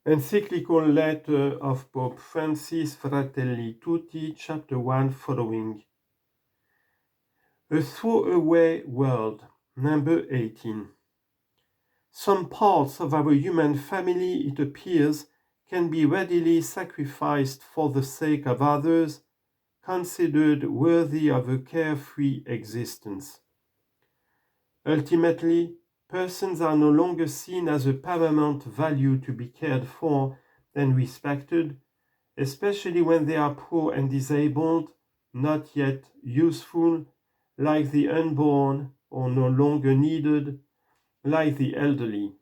Encyclical letter of Pope Francis, Fratelli Tutti, chapter 1 following. A throwaway world, number 18. Some parts of our human family, it appears, can be readily sacrificed for the sake of others, considered worthy of a carefree existence. Ultimately, persons are no longer seen as a paramount value to be cared for and respected, especially when they are poor and disabled, not yet useful, like the unborn, or no longer needed, like the elderly.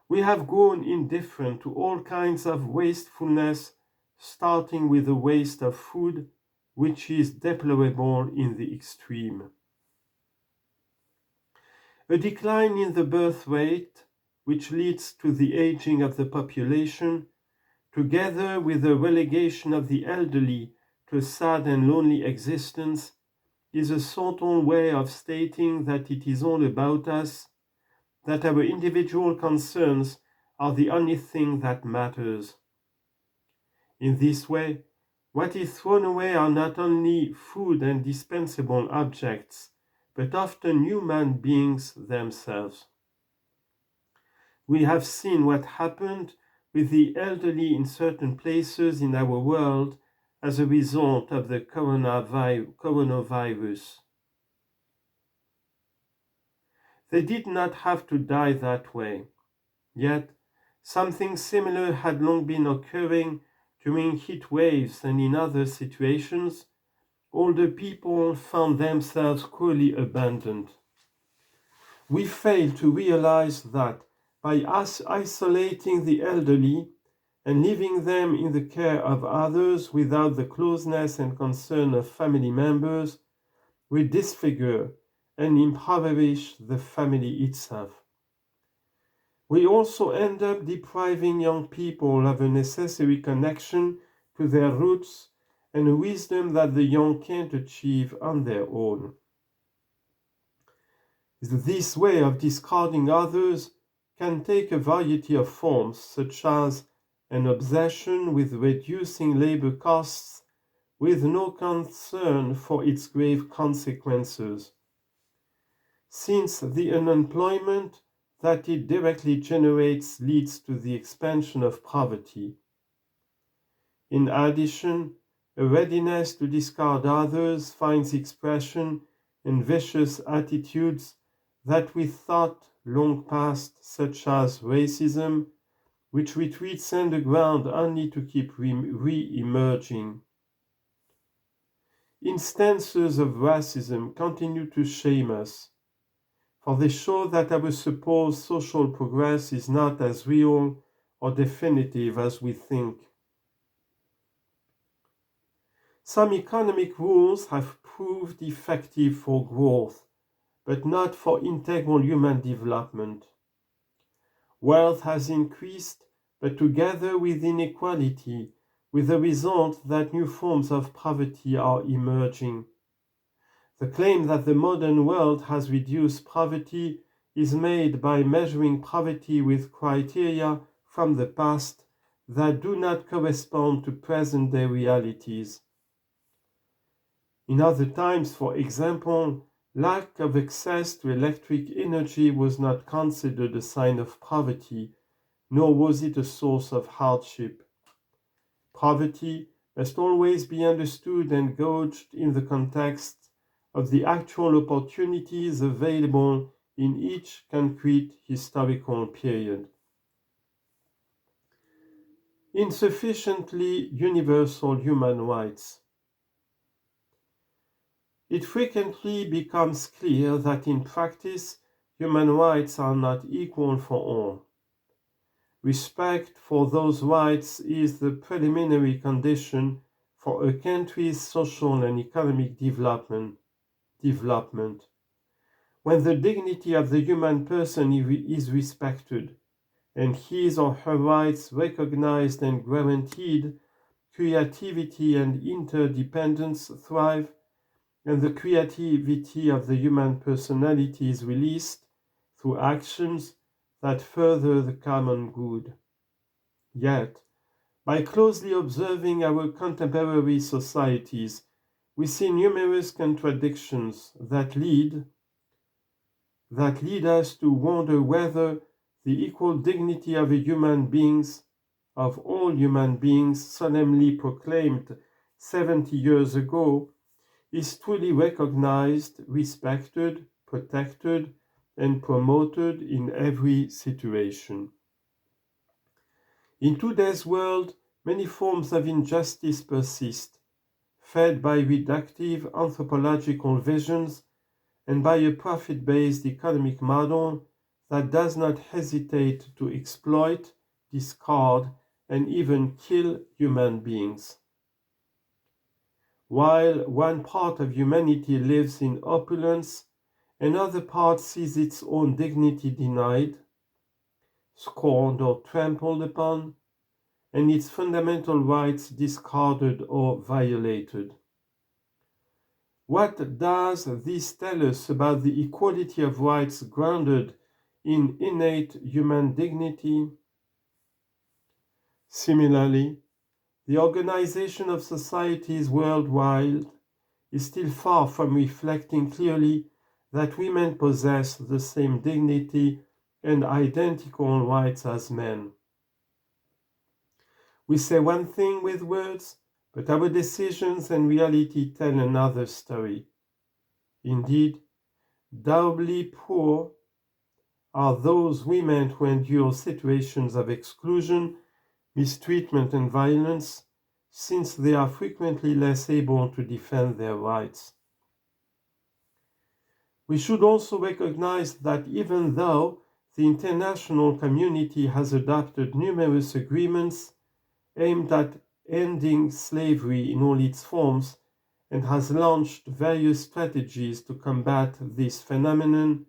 We have grown indifferent to all kinds of wastefulness, starting with the waste of food, which is deplorable in the extreme. A decline in the birth rate, which leads to the aging of the population, together with the relegation of the elderly to a sad and lonely existence, is a subtle way of stating that it is all about us, that our individual concerns are the only thing that matters. In this way, what is thrown away are not only food and dispensable objects, but often human beings themselves. We have seen what happened with the elderly in certain places in our world as a result of the coronavirus. They did not have to die that way, yet something similar had long been occurring during heat waves and in other situations. Older people found themselves cruelly abandoned. We fail to realize that by us isolating the elderly and leaving them in the care of others without the closeness and concern of family members, we disfigure and impoverish the family itself. We also end up depriving young people of a necessary connection to their roots and a wisdom that the young can't achieve on their own. This way of discarding others can take a variety of forms, such as an obsession with reducing labor costs with no concern for its grave consequences. Since the unemployment that it directly generates leads to the expansion of poverty. In addition, a readiness to discard others finds expression in vicious attitudes that we thought long past, such as racism, which retreats underground only to keep re-emerging. Instances of racism continue to shame us, for they show that our supposed social progress is not as real or definitive as we think. Some economic rules have proved effective for growth, but not for integral human development. Wealth has increased, but together with inequality, with the result that new forms of poverty are emerging. The claim that the modern world has reduced poverty is made by measuring poverty with criteria from the past that do not correspond to present-day realities. In other times, for example, lack of access to electric energy was not considered a sign of poverty, nor was it a source of hardship. Poverty must always be understood and gauged in the context of the actual opportunities available in each concrete historical period. Insufficiently universal human rights. It frequently becomes clear that in practice, human rights are not equal for all. Respect for those rights is the preliminary condition for a country's social and economic development. When the dignity of the human person is respected and his or her rights recognized and guaranteed, creativity and interdependence thrive, and the creativity of the human personality is released through actions that further the common good. Yet, by closely observing our contemporary societies, we see numerous contradictions that lead us to wonder whether the equal dignity of all human beings, solemnly proclaimed 70 years ago, is truly recognized, respected, protected, and promoted in every situation. In today's world, many forms of injustice persist, fed by reductive anthropological visions and by a profit-based economic model that does not hesitate to exploit, discard, and even kill human beings. While one part of humanity lives in opulence, another part sees its own dignity denied, scorned or trampled upon, and its fundamental rights discarded or violated. What does this tell us about the equality of rights grounded in innate human dignity? Similarly, the organization of societies worldwide is still far from reflecting clearly that women possess the same dignity and identical rights as men. We say one thing with words, but our decisions and reality tell another story. Indeed, doubly poor are those women who endure situations of exclusion, mistreatment, and violence, since they are frequently less able to defend their rights. We should also recognize that even though the international community has adopted numerous agreements aimed at ending slavery in all its forms and has launched various strategies to combat this phenomenon,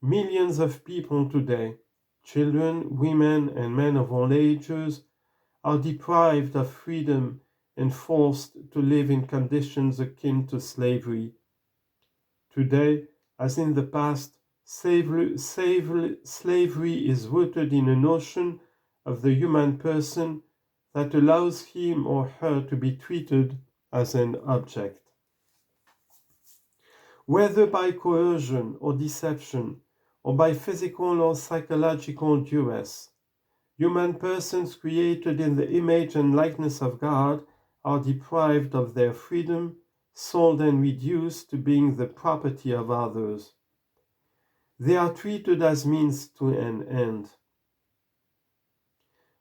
millions of people today, children, women, and men of all ages, are deprived of freedom and forced to live in conditions akin to slavery. Today, as in the past, slavery is rooted in a notion of the human person that allows him or her to be treated as an object. Whether by coercion or deception, or by physical or psychological duress, human persons created in the image and likeness of God are deprived of their freedom, sold and reduced to being the property of others. They are treated as means to an end.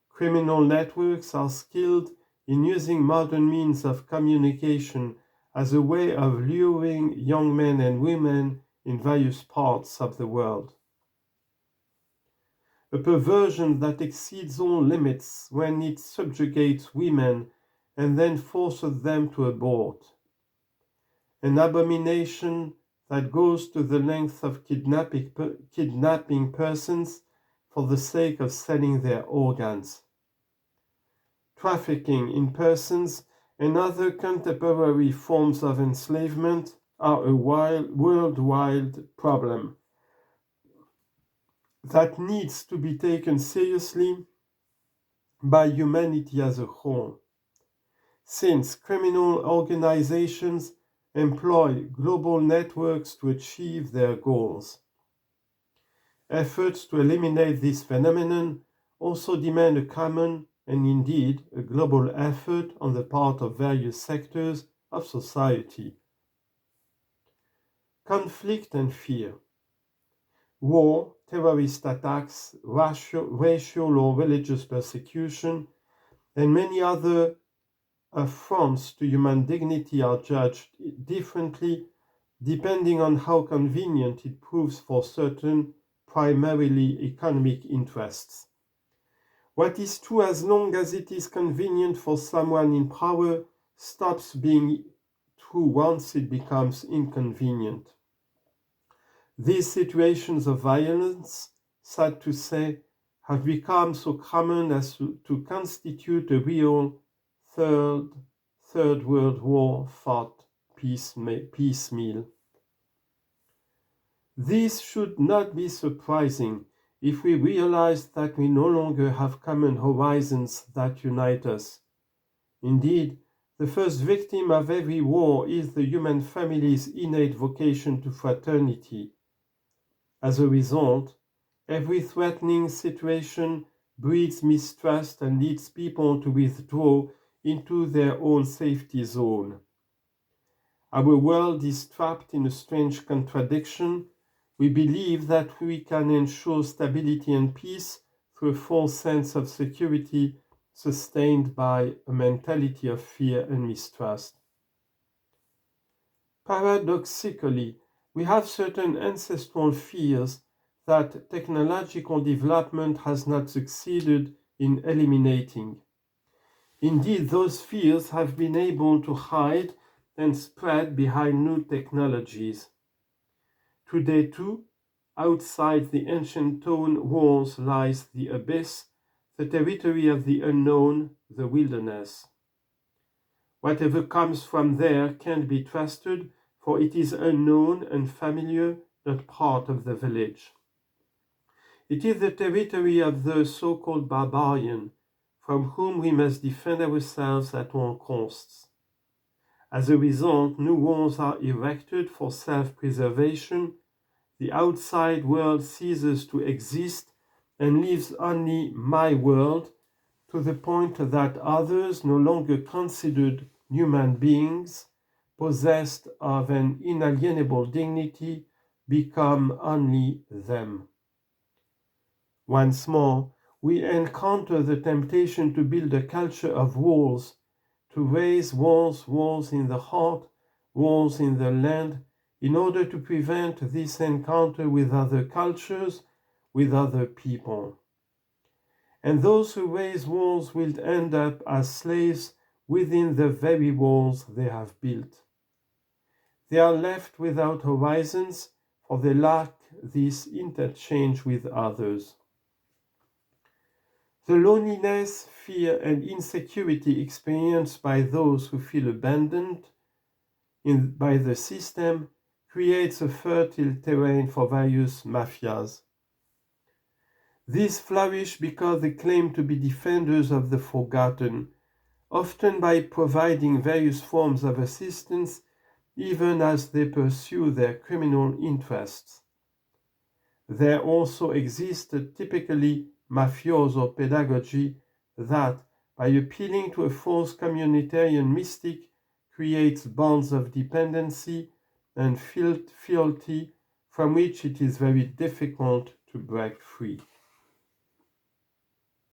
Criminal networks are skilled in using modern means of communication as a way of luring young men and women in various parts of the world. A perversion that exceeds all limits when it subjugates women and then forces them to abort. An abomination that goes to the length of kidnapping persons for the sake of selling their organs. Trafficking in persons and other contemporary forms of enslavement are a worldwide problem that needs to be taken seriously by humanity as a whole, since criminal organizations employ global networks to achieve their goals. Efforts to eliminate this phenomenon also demand a common and indeed a global effort on the part of various sectors of society. Conflict and fear. War, terrorist attacks, racial or religious persecution, and many other affronts to human dignity are judged differently depending on how convenient it proves for certain primarily economic interests. What is true as long as it is convenient for someone in power stops being true once it becomes inconvenient. These situations of violence, sad to say, have become so common as to constitute a real Third World War fought piecemeal. This should not be surprising if we realize that we no longer have common horizons that unite us. Indeed, the first victim of every war is the human family's innate vocation to fraternity. As a result, every threatening situation breeds mistrust and leads people to withdraw into their own safety zone. Our world is trapped in a strange contradiction. We believe that we can ensure stability and peace through a false sense of security sustained by a mentality of fear and mistrust. Paradoxically, we have certain ancestral fears that technological development has not succeeded in eliminating. Indeed, those fears have been able to hide and spread behind new technologies. Today, too, outside the ancient stone walls lies the abyss, the territory of the unknown, the wilderness. Whatever comes from there can't be trusted, for it is unknown and familiar, not part of the village. It is the territory of the so-called barbarian, from whom we must defend ourselves at all costs. As a result, new walls are erected for self-preservation. The outside world ceases to exist and leaves only my world, to the point that others, no longer considered human beings, possessed of an inalienable dignity, become only them. Once more, we encounter the temptation to build a culture of walls, to raise walls in the heart, walls in the land, in order to prevent this encounter with other cultures, with other people. And those who raise walls will end up as slaves within the very walls they have built. They are left without horizons, for they lack this interchange with others. The loneliness, fear, and insecurity experienced by those who feel abandoned by the system creates a fertile terrain for various mafias. These flourish because they claim to be defenders of the forgotten, often by providing various forms of assistance even as they pursue their criminal interests. There also exists a typically mafioso pedagogy that, by appealing to a false communitarian mystic, creates bonds of dependency and fealty from which it is very difficult to break free.